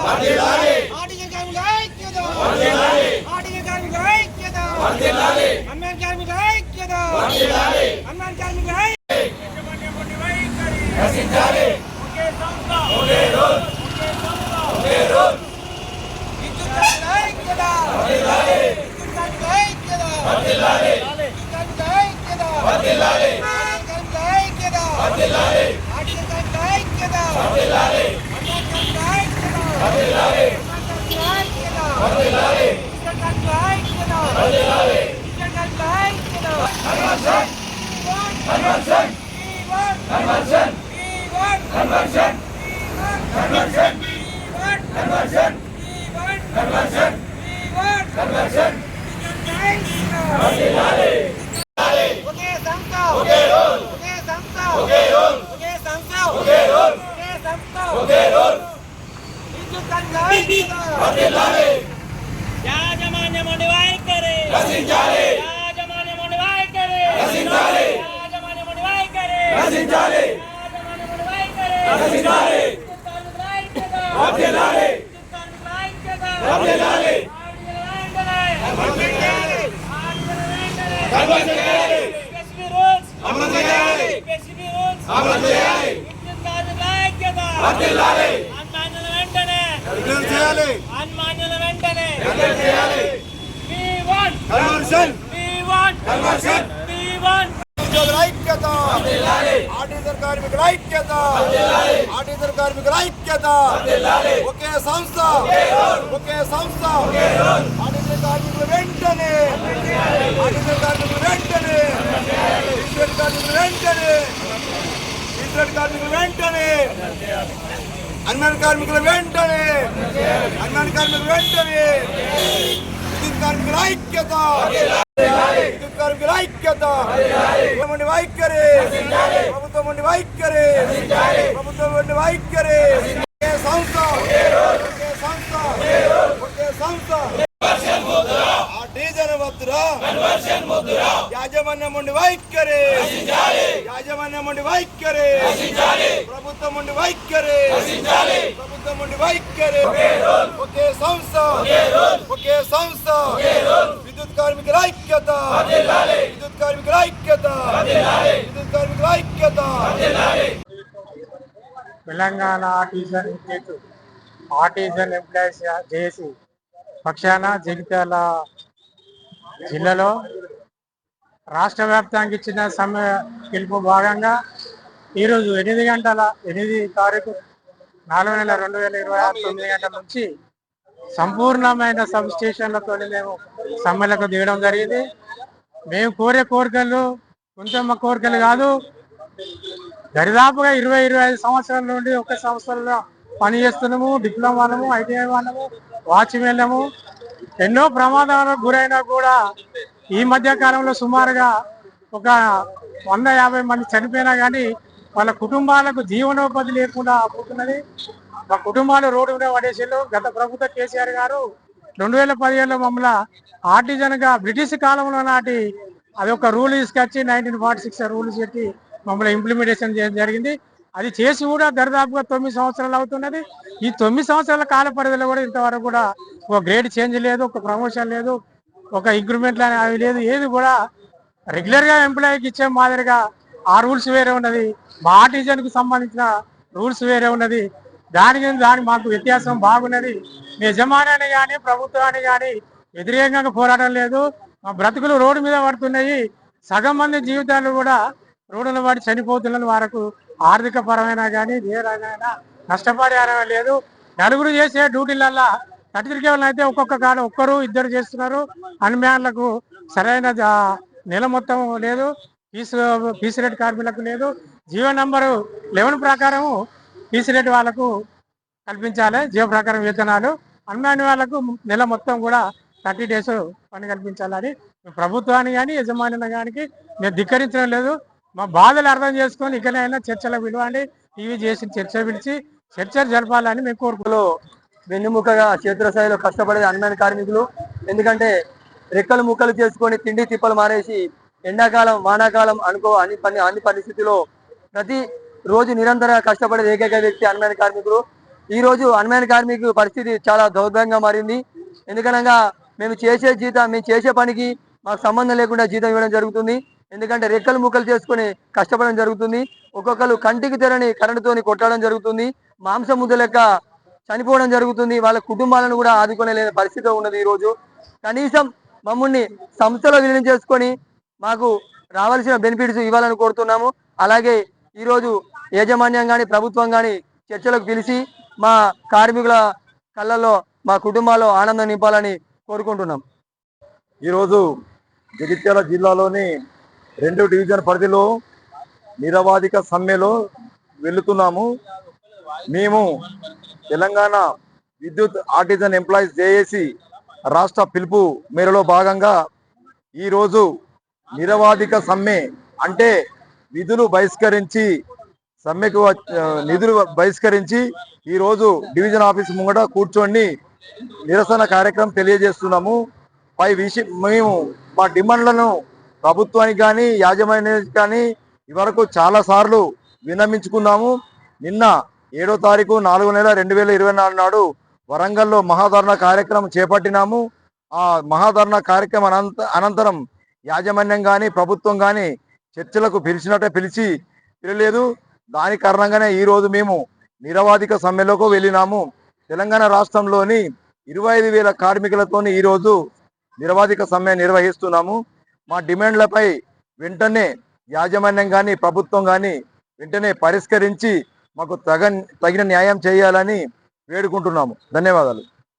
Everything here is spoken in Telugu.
ఆర్టీసీ కార్మికుల ఐక్యత ఆర్టీసీ కార్మికుల ఐక్యత అమ్మాయి కార్మికుల ఐక్యత అమ్మాయి కార్మికుల రచించాలి ఒకే సంస్థ ఒకే రూల్ ఒకే రూల్ విద్యుత్ కార్మికుల ఐక్యత విద్యుత్ కార్మికుల ఐక్యత వర్ధిల్లాలి విద్యుత్ కార్మికుల ఐక్యత వర్ధిల్లాలి కార్మికుల ఐక్యత వర్ధిల్లాలి ఆర్టీసీ కార్మికుల ఐక్యత వర్ధిల్లాలి అమ్మాయి కార్మికుల ఐక్యత వర్ధిల్లాలి ఐక్యత వర్ధిల్లాలి విద్యుత్ కార్మికుల ఐక్యత వర్ధిల్లాలి విద్యుత్ కార్మికుల ఐక్యత conversion conversion conversion conversion conversion conversion conversion ఒకే సంస్థ ఒకే రూల్ ఒకే సంస్థ ఒకే రూల్ ఒకే సంస్థ ఒకే రూల్ ఒకే సంస్థ ఒకే రూల్ విద్యుత్ కార్మికుల వర్ధిల్లాలి యాజమాన్యముని వైఖరి రచించాలి యాజమాన్యముని వైఖరి రచించాలి యాజమాన్యముని వైఖరి రచించాలి రచించాలి వర్ధిల్లాలి వర్ధిల్లాలి అమలు చేయాలి అమలు చేయాలి అమలు చేయాలి విద్యుత్ కార్మికుల ఐక్యత వర్ధిల్లాలి అన్మాన్యుల వెంటనే విడుదల చేయాలి అన్మాన్యుల వెంటనే విడుదల చేయాలి we want conversion we want ఉద్యోగుల ఐక్యత ఆర్టీసీ కార్మికుల ఐక్యత ఆర్టీసీ కార్మికుల ఐక్యత ఒకే సంస్థ ఒకే సంస్థ ఆర్టీసీ కార్మికులు వెంటనే ఆర్టీసీ కార్మికులు వెంటనే విద్యుత్ కార్మికులు వెంటనే విద్యుత్ కార్మికులు వెంటనే అన్మాన్ కార్మికుల వెంటనే అన్మాన్ కార్మికుల వెంటనే విద్యుత్ కార్మికుల ఐక్యత విద్యుత్ కార్మికుల ఐక్యత ప్రభుత్వం వైఖరి ప్రభుత్వం వైఖరి ప్రభుత్వం వైఖరి ఒకే సంస్థ ఒకే సంస్థ ఒకే సంస్థ ఆర్టీసీ వద్దురా యాజమాన్యం ఉండి వైఖరి యాజమాన్యం ఉండి వైఖరి ప్రభుత్వం ఉండి వైఖరి ప్రభుత్వం ఉండి వైఖరి ఒకే సంస్థ ఒకే సంస్థ విద్యుత్ కార్మికుల ఐక్యత విద్యుత్ కార్మికుల ఐక్యత విద్యుత్ కార్మికుల ఐక్యత తెలంగాణ ఆర్టిజన్ ఎంప్లాయీస్ జేఏసీ పక్షాన జగిత్యాల జిల్లాలో రాష్ట్ర వ్యాప్తంగా ఇచ్చిన సమ్మె పిలుపు భాగంగా ఈరోజు 8 తారీఖు 4 నెల 2026 9 గంటల నుంచి సంపూర్ణమైన సబ్ స్టేషన్లతో మేము సమ్మెలకు దిగడం జరిగింది. మేము కోరే కోరికలు కొంచెం కోరికలు కాదు, దరిదాపుగా 20-25 సంవత్సరాల నుండి ఒక సంస్థల్లో పనిచేస్తున్నాము. డిప్లొమా వాళ్ళము, ఐటీఐ వాళ్ళము, వాచ్మెన్లము. ఎన్నో ప్రమాదాలకు గురైనా కూడా ఈ మధ్య కాలంలో సుమారుగా ఒక 150 మంది చనిపోయినా కానీ వాళ్ళ కుటుంబాలకు జీవనోపాధి లేకుండా పోతున్నది. మా కుటుంబాలు రోడ్డు మీద పడేసారు. గత ప్రభుత్వ కేసీఆర్ గారు 2017లో మమ్మల్ని ఆర్టిజన్గా బ్రిటిష్ కాలంలో నాటి అది ఒక రూల్ తీసుకొచ్చి 1946 రూల్స్ పెట్టి మమ్మల్ని ఇంప్లిమెంటేషన్ చేయడం జరిగింది. అది చేసి కూడా దరిదాపుగా 9 సంవత్సరాలు అవుతున్నది. ఈ 9 సంవత్సరాల కాల పరిధిలో కూడా ఇంతవరకు కూడా ఒక గ్రేడ్ చేంజ్ లేదు, ఒక ప్రమోషన్ లేదు, ఒక ఇంక్రిమెంట్లు అవి లేదు. ఏది కూడా రెగ్యులర్గా ఎంప్లాయీకి ఇచ్చే మాదిరిగా ఆ రూల్స్ వేరే ఉన్నది, మా ఆర్టిజన్కు సంబంధించిన రూల్స్ వేరే ఉన్నది. దానికి మాకు వ్యత్యాసం బాగున్నది. యజమాని కానీ ప్రభుత్వాన్ని కానీ వ్యతిరేకంగా పోరాటం లేదు. మా బ్రతుకులు రోడ్డు మీద పడుతున్నాయి. సగం మంది జీవితాలు కూడా రోడ్డున పడి చనిపోతున్నది. వారికి ఆర్థిక పరమైన కానీ ఏ రకమైన నష్టపరిహారం లేదు. నలుగురు చేసే డ్యూటీలల్లో 33 కేవలం అయితే ఒక్కొక్క కాడ ఒక్కరు ఇద్దరు చేస్తున్నారు. అన్మ్యాన్లకు సరైన నెల మొత్తం లేదు, పీసీ రేట్ కార్మికులకు లేదు. జీవో నంబరు 11 ప్రకారం పీసీ రేట్ వాళ్ళకు కల్పించాలి. జీవో ప్రకారం వేతనాలు. అన్మ్యాన్ వాళ్ళకు నెల మొత్తం కూడా 30 డేస్ పని కల్పించాలని ప్రభుత్వాన్ని కానీ యజమాని కానీ మేము ధిక్కరించడం లేదు. మా బాధలు అర్థం చేసుకొని ఇకనైనా చర్చలకు పిలవండి. టీవీ చేసి చర్చలు జరపాలని మేము కోరుకున్నాం. వెన్నుముకగా క్షేత్రస్థాయిలో కష్టపడేది అన్మ్యాన్ కార్మికులు. ఎందుకంటే రెక్కలు ముక్కలు చేసుకొని తిండి తిప్పలు మానేసి ఎండాకాలం వానాకాలం అన్ని పరిస్థితుల్లో ప్రతి రోజు నిరంతరంగా కష్టపడేది ఏకైక వ్యక్తి అన్మ్యాన్ కార్మికులు. ఈ రోజు అన్మ్యాన్ కార్మికుల పరిస్థితి చాలా దౌర్భాగ్యంగా మారింది. ఎందుకనగా మేము చేసే పనికి మాకు సంబంధం లేకుండా జీతం ఇవ్వడం జరుగుతుంది. ఎందుకంటే రెక్కలు ముక్కలు చేసుకుని కష్టపడడం జరుగుతుంది. ఒక్కొక్కరు కంటికి తెరని కరెంటుతోని కొట్టడం జరుగుతుంది. మాంసం ముద్ద లెక్క చనిపోవడం జరుగుతుంది. వాళ్ళ కుటుంబాలను కూడా ఆదుకోలేని పరిస్థితి ఉన్నది. ఈ రోజు కనీసం మమ్మల్ని సంస్థలో విలీనం చేసుకొని మాకు రావాల్సిన బెనిఫిట్స్ ఇవ్వాలని కోరుతున్నాము. అలాగే ఈరోజు యాజమాన్యం కానీ ప్రభుత్వం కానీ చర్చలకు పిలిచి మా కార్మికుల కళ్ళల్లో మా కుటుంబాల్లో ఆనందం నింపాలని కోరుకుంటున్నాం. ఈరోజు జగిత్యాల జిల్లాలోని 2 డివిజన్ పరిధిలో నిరవాధిక సమ్మెలో వెళుతున్నాము. మేము తెలంగాణ విద్యుత్ ఆర్టిజన్ ఎంప్లాయీస్ జేఏసీ రాష్ట్ర పిలుపు మేరలో భాగంగా ఈరోజు నిరవాధిక సమ్మె అంటే విధులు బహిష్కరించి సమ్మెకు నిధులు బహిష్కరించి ఈరోజు డివిజన్ ఆఫీస్ ముంగట కూర్చొని నిరసన కార్యక్రమం తెలియజేస్తున్నాము. మేము మా డిమాండ్లను ప్రభుత్వానికి కానీ యాజమాన్యానికి కానీ ఇవరకు చాలా సార్లు విన్నవించుకున్నాము. నిన్న 7వ తారీఖు 4వ నెల 2024 నాడు వరంగల్లో మహాధర్నా కార్యక్రమం చేపట్టినాము. ఆ మహాధర్నా కార్యక్రమం అనంతరం యాజమాన్యం కానీ ప్రభుత్వం కానీ చర్చలకు పిలిచలేదు. దాని కారణంగానే ఈరోజు మేము నిరవాధిక సమ్మెలోకి వెళ్ళినాము. తెలంగాణ రాష్ట్రంలోని 25,000 కార్మికులతో ఈరోజు నిరవాధిక సమ్మె నిర్వహిస్తున్నాము. మా డిమాండ్లపై వెంటనే యాజమాన్యం కానీ ప్రభుత్వం కానీ వెంటనే పరిష్కరించి మాకు తగిన న్యాయం చేయాలని వేడుకుంటున్నాము. ధన్యవాదాలు.